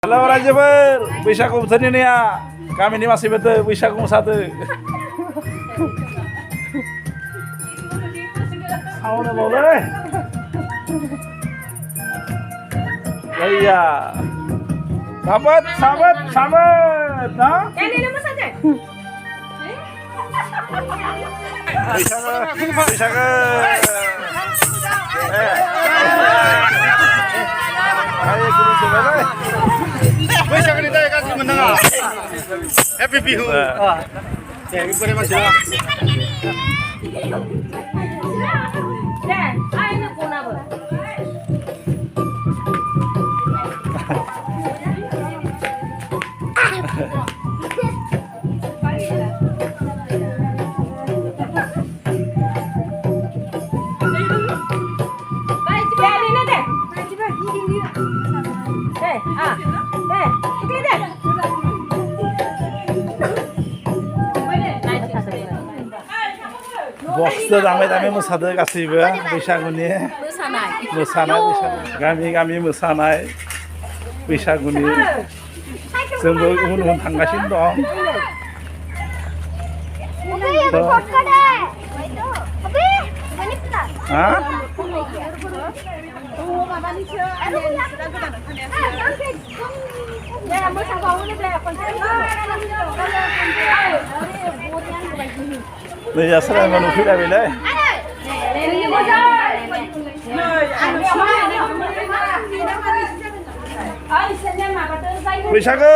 Halo Rajabar, बैसागु बोथोरनि नेया गामिनि मानसिफोरदो बैसागु मोसादो सावनो बावलै iya sahabat nah बैसागु ayo guru coba बैसागुनि दाय गाज्रि मोननाङा हेपि बिहु दे बोरै मानसि deh ayo punabu बक्सदो दामै मोसादो गासैबो बैसागुनि मोसानाय गामि मोसानाय बैसागुनि जोंबो उन थांगासिनो दं हा Bây giờ sẽ là một nụ đây đây. बैसागु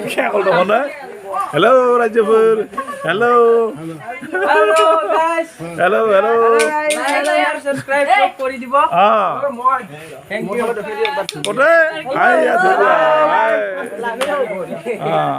Kekal dong mana? Hello Rajabar. Hello. Hello guys. Hello. Like, subscribe করে দিব। Ah. Thank you. Udah. Hai ya. Hai. Ah.